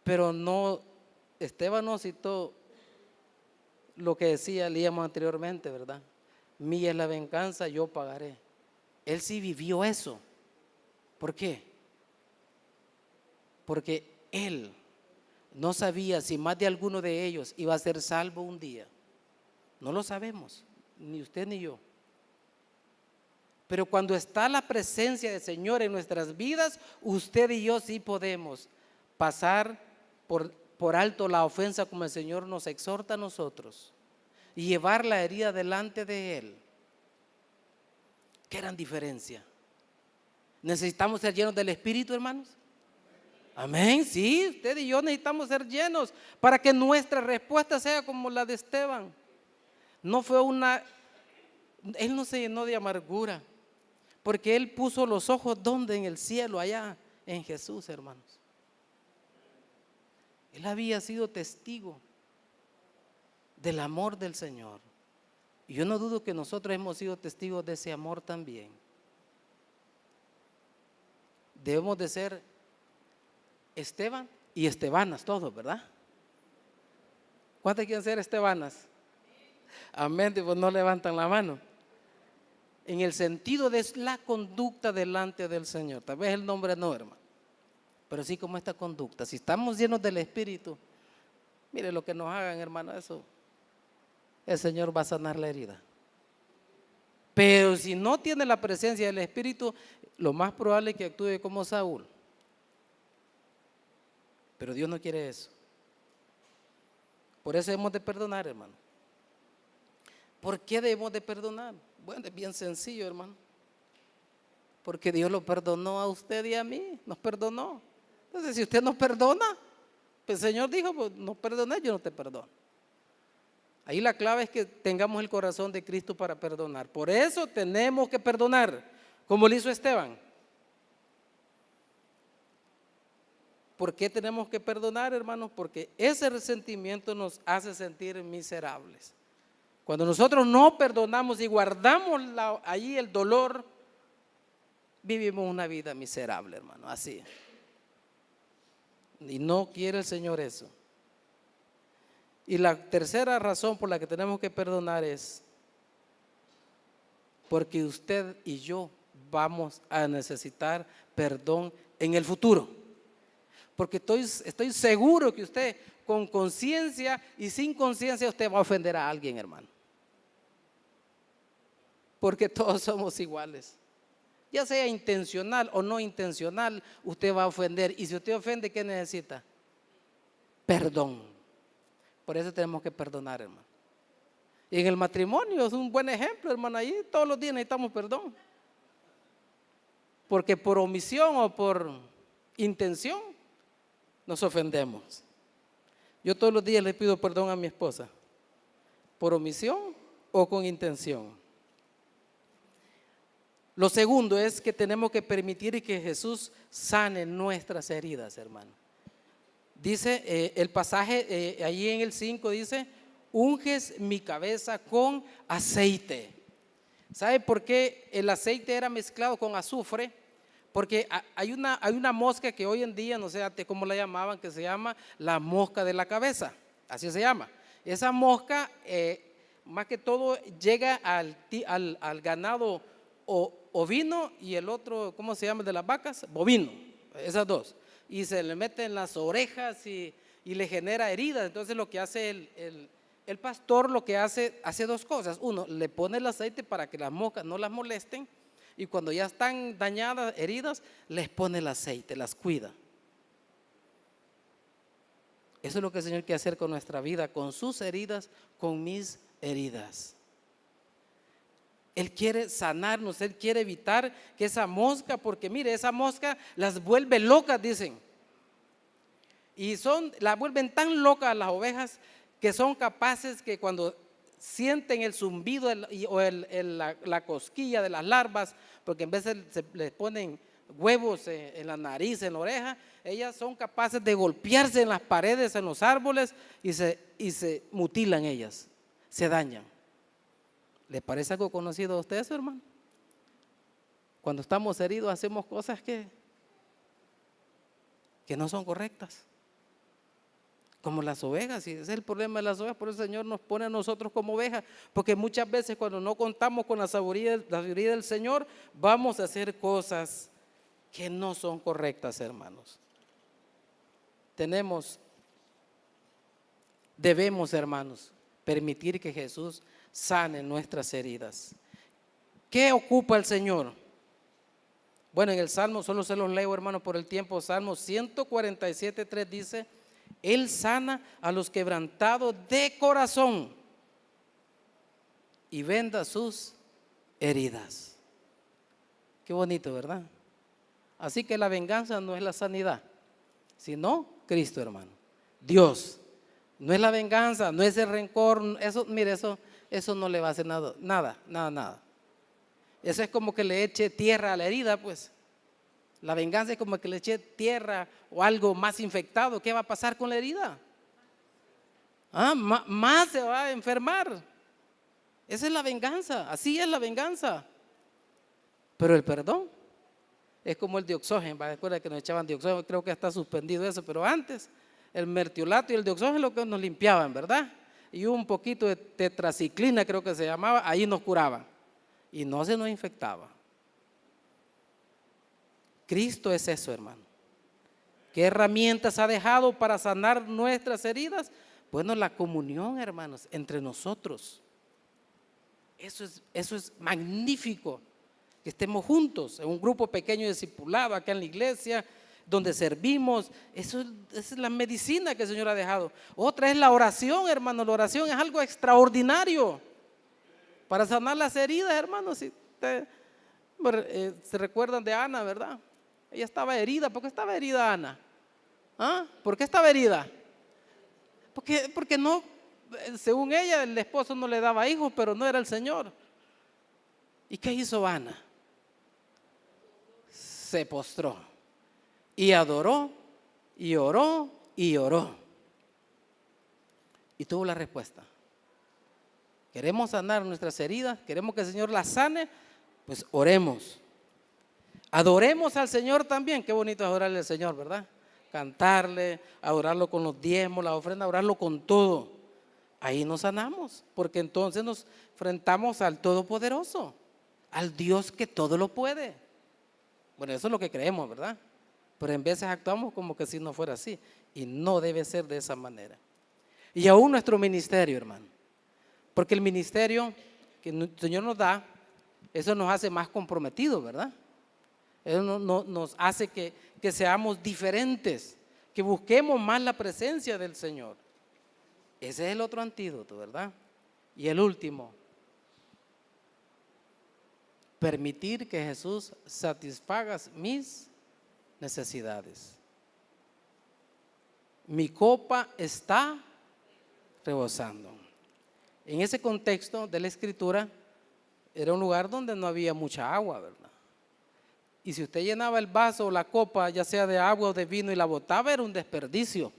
Pero no, Esteban no citó lo que leíamos anteriormente, ¿verdad? Mía es la venganza, yo pagaré. Él sí vivió eso. ¿Por qué? Porque él no sabía si más de alguno de ellos iba a ser salvo un día. No lo sabemos, ni usted ni yo. Pero cuando está la presencia del Señor en nuestras vidas, usted y yo sí podemos pasar por alto la ofensa como el Señor nos exhorta a nosotros y llevar la herida delante de Él. Qué gran diferencia. ¿Necesitamos ser llenos del Espíritu, hermanos? Amén, sí, usted y yo necesitamos ser llenos para que nuestra respuesta sea como la de Esteban. Él no se llenó de amargura, porque él puso los ojos donde, en el cielo, allá en Jesús, hermanos. Él había sido testigo del amor del Señor. Y yo no dudo que nosotros hemos sido testigos de ese amor también. Debemos de ser Esteban y Estebanas todos, ¿verdad? ¿Cuántos quieren ser Estebanas? Amén, pues no levantan la mano. En el sentido de la conducta delante del Señor. Tal vez el nombre no, hermano, pero sí como esta conducta. Si estamos llenos del Espíritu, mire lo que nos hagan, hermano, eso el Señor va a sanar la herida. Pero si no tiene la presencia del Espíritu, lo más probable es que actúe como Saúl. Pero Dios no quiere eso. Por eso debemos de perdonar, hermano. ¿Por qué debemos de perdonar? Bueno, es bien sencillo, hermano. Porque Dios lo perdonó a usted y a mí, nos perdonó. Entonces, si usted no perdona, pues el Señor dijo, pues no perdoné, yo no te perdono. Ahí la clave es que tengamos el corazón de Cristo para perdonar. Por eso tenemos que perdonar, como lo hizo Esteban. ¿Por qué tenemos que perdonar, hermanos? Porque ese resentimiento nos hace sentir miserables. Cuando nosotros no perdonamos y guardamos allí el dolor, vivimos una vida miserable, hermano, así. Y no quiere el Señor eso. Y la tercera razón por la que tenemos que perdonar es porque usted y yo vamos a necesitar perdón en el futuro. Porque estoy seguro que usted con conciencia y sin conciencia usted va a ofender a alguien, hermano. Porque todos somos iguales. Ya sea intencional o no intencional, usted va a ofender. Y si usted ofende, ¿qué necesita? Perdón. Por eso tenemos que perdonar, hermano. Y en el matrimonio es un buen ejemplo, hermano. Ahí todos los días necesitamos perdón. Porque por omisión o por intención nos ofendemos. Yo todos los días le pido perdón a mi esposa. Por omisión o con intención. Lo segundo es que tenemos que permitir que Jesús sane nuestras heridas, hermano. Dice el pasaje allí en el 5 dice: unges mi cabeza con aceite. ¿Sabe por qué el aceite era mezclado con azufre? Porque hay una mosca que hoy en día, no sé cómo la llamaban, que se llama la mosca de la cabeza, así se llama. Esa mosca más que todo llega al ganado ovino y el otro, ¿cómo se llama? De las vacas, bovino, esas dos. Y se le mete en las orejas y le genera heridas. Entonces lo que hace el pastor, lo que hace dos cosas. Uno, le pone el aceite para que las moscas no las molesten, y cuando ya están dañadas, heridas, les pone el aceite, las cuida. Eso es lo que el Señor quiere hacer con nuestra vida, con sus heridas, con mis heridas. Él quiere sanarnos, Él quiere evitar que esa mosca, porque mire, esa mosca las vuelve locas, dicen. Y las vuelven tan locas a las ovejas que son capaces que cuando sienten el zumbido o la cosquilla de las larvas, porque en vez se les ponen huevos en la nariz, en la oreja, ellas son capaces de golpearse en las paredes, en los árboles y se mutilan ellas, se dañan. ¿Le parece algo conocido a ustedes, hermano? Cuando estamos heridos hacemos cosas que no son correctas, como las ovejas. Y ese es el problema de las ovejas. Por eso el Señor nos pone a nosotros como ovejas, porque muchas veces cuando no contamos con la sabiduría del Señor, vamos a hacer cosas que no son correctas, hermanos. Debemos, hermanos, permitir que Jesús sane nuestras heridas. ¿Qué ocupa el Señor? Bueno, en el Salmo, solo se los leo, hermanos, por el tiempo. Salmo 147:3 dice: Él sana a los quebrantados de corazón y venda sus heridas. Qué bonito, ¿verdad? Así que la venganza no es la sanidad, sino Cristo, hermano. Dios. No es la venganza, no es el rencor. Eso, mire, eso no le va a hacer nada. Eso es como que le eche tierra a la herida, pues. La venganza es como que le eche tierra o algo más infectado. ¿Qué va a pasar con la herida? Más se va a enfermar. Esa es la venganza, así es la venganza. Pero el perdón es como el dioxógeno. Recuerda que nos echaban dioxógeno, creo que está suspendido eso, pero antes el mertiolato y el dioxógeno es lo que nos limpiaban, ¿verdad? Y un poquito de tetraciclina, creo que se llamaba, ahí nos curaban y no se nos infectaba. Cristo es eso, hermano. ¿Qué herramientas ha dejado para sanar nuestras heridas? Bueno, la comunión, hermanos, entre nosotros. Eso es magnífico, que estemos juntos en un grupo pequeño de discipulado acá en la iglesia, donde servimos. Esa es la medicina que el Señor ha dejado. Otra es la oración, hermano. La oración es algo extraordinario para sanar las heridas, hermano. Si se recuerdan de Ana, ¿verdad? Ella estaba herida. ¿Por qué estaba herida Ana? ¿Por qué estaba herida? Porque no, según ella, el esposo no le daba hijos, pero no era el Señor. ¿Y qué hizo Ana? Se postró y adoró y oró y oró, y tuvo la respuesta. ¿Queremos sanar nuestras heridas? ¿Queremos que el Señor las sane? Pues oremos. Adoremos al Señor también. Qué bonito es adorarle al Señor, ¿verdad? Cantarle, adorarlo con los diezmos, la ofrenda, adorarlo con todo. Ahí nos sanamos, porque entonces nos enfrentamos al Todopoderoso, al Dios que todo lo puede. Bueno, eso es lo que creemos, ¿verdad? Pero en veces actuamos como que si no fuera así, y no debe ser de esa manera. Y aún nuestro ministerio, hermano, porque el ministerio que el Señor nos da, eso nos hace más comprometidos, ¿verdad? Eso nos hace que seamos diferentes, que busquemos más la presencia del Señor. Ese es el otro antídoto, ¿verdad? Y el último, permitir que Jesús satisfaga mis necesidades. Mi copa está rebosando. En ese contexto de la Escritura, era un lugar donde no había mucha agua, ¿verdad? Y si usted llenaba el vaso o la copa, ya sea de agua o de vino, y la botaba, era un desperdicio,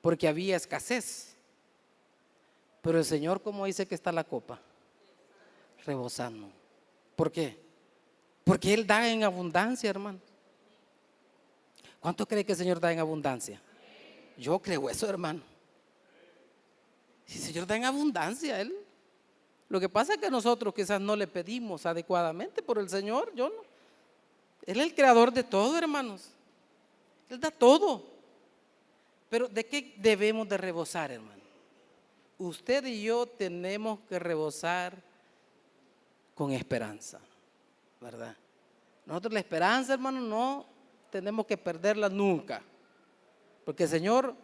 porque había escasez. Pero el Señor, ¿cómo dice que está la copa? Rebosando. ¿Por qué? Porque Él da en abundancia, hermano. ¿Cuánto cree que el Señor da en abundancia? Yo creo eso, hermano. Si el Señor da en abundancia, Él. Lo que pasa es que nosotros quizás no le pedimos adecuadamente por el Señor, yo no. Él es el creador de todo, hermanos. Él da todo. Pero ¿de qué debemos de rebosar, hermano? Usted y yo tenemos que rebosar con esperanza, ¿verdad? Nosotros la esperanza, hermano, no tenemos que perderla nunca. Porque al Señor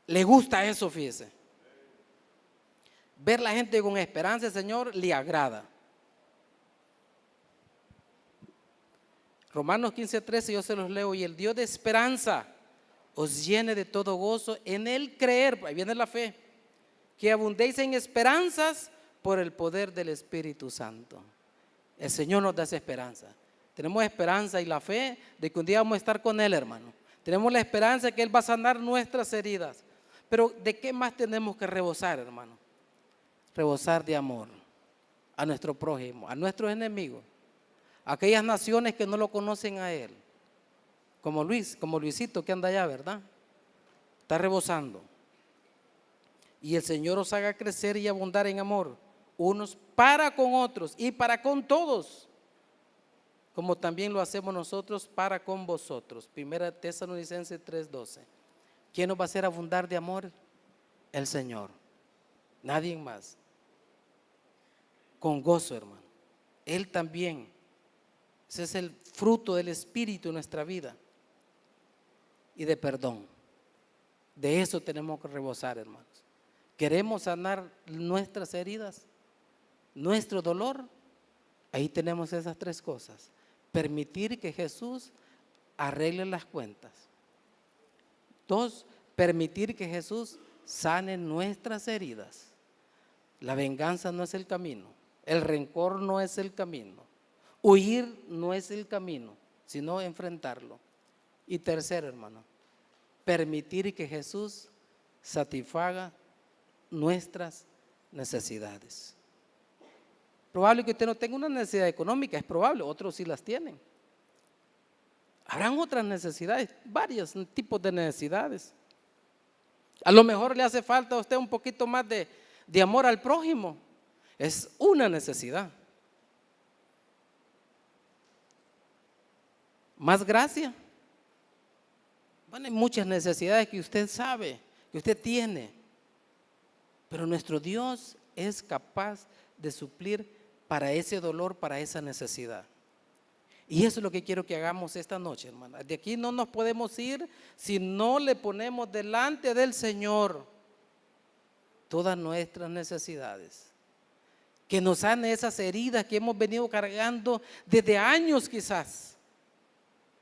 le gusta eso, fíjese. Ver la gente con esperanza, el Señor le agrada. Romanos 15:13, yo se los leo. Y el Dios de esperanza os llene de todo gozo en el creer, ahí viene la fe, que abundéis en esperanzas por el poder del Espíritu Santo. El Señor nos da esa esperanza. Tenemos esperanza y la fe de que un día vamos a estar con Él, hermano. Tenemos la esperanza de que Él va a sanar nuestras heridas. Pero ¿de qué más tenemos que rebosar, hermano? Rebosar de amor a nuestro prójimo, a nuestros enemigos, a aquellas naciones que no lo conocen a Él. Como Luisito que anda allá, ¿verdad? Está rebosando. Y el Señor os haga crecer y abundar en amor, unos para con otros y para con todos, como también lo hacemos nosotros para con vosotros. Primera Tesalonicenses 3:12. ¿Quién nos va a hacer abundar de amor? El Señor. Nadie más. Con gozo, hermano. Él también. Ese es el fruto del Espíritu en nuestra vida. Y de perdón. De eso tenemos que rebosar, hermanos. ¿Queremos sanar nuestras heridas? Nuestro dolor. Ahí tenemos esas tres cosas. Permitir que Jesús arregle las cuentas. 2, permitir que Jesús sane nuestras heridas. La venganza no es el camino. El rencor no es el camino. Huir no es el camino, sino enfrentarlo. Y tercero, hermano, permitir que Jesús satisfaga nuestras necesidades. Probable que usted no tenga una necesidad económica, es probable, otros sí las tienen. Habrán otras necesidades, varios tipos de necesidades. A lo mejor le hace falta a usted un poquito más de amor al prójimo. Es una necesidad. Más gracia. Bueno, hay muchas necesidades que usted sabe, que usted tiene. Pero nuestro Dios es capaz de suplir para ese dolor, para esa necesidad. Y eso es lo que quiero que hagamos esta noche, hermana. De aquí no nos podemos ir si no le ponemos delante del Señor todas nuestras necesidades. Que nos sane esas heridas que hemos venido cargando desde años quizás.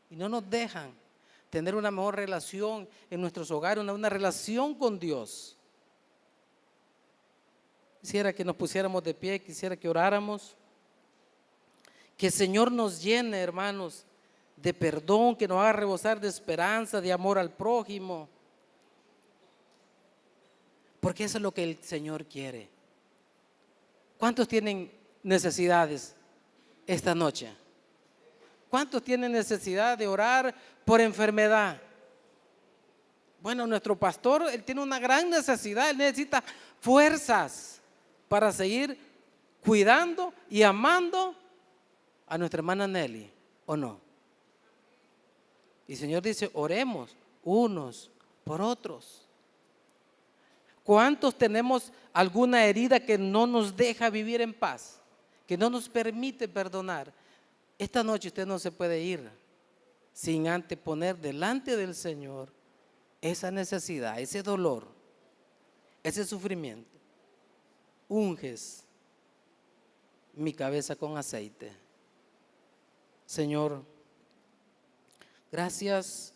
Y no nos dejan tener una mejor relación en nuestros hogares, una relación con Dios. Quisiera que nos pusiéramos de pie, quisiera que oráramos. Que el Señor nos llene, hermanos, de perdón, que nos haga rebosar de esperanza, de amor al prójimo. Porque eso es lo que el Señor quiere. ¿Cuántos tienen necesidades esta noche? ¿Cuántos tienen necesidad de orar por enfermedad? Bueno, nuestro pastor, él tiene una gran necesidad, él necesita fuerzas para seguir cuidando y amando a nuestra hermana Nelly, ¿o no? Y el Señor dice, oremos unos por otros. ¿Cuántos tenemos alguna herida que no nos deja vivir en paz? Que no nos permite perdonar. Esta noche usted no se puede ir sin antes poner delante del Señor esa necesidad, ese dolor, ese sufrimiento. Unges mi cabeza con aceite. Señor, gracias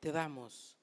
te damos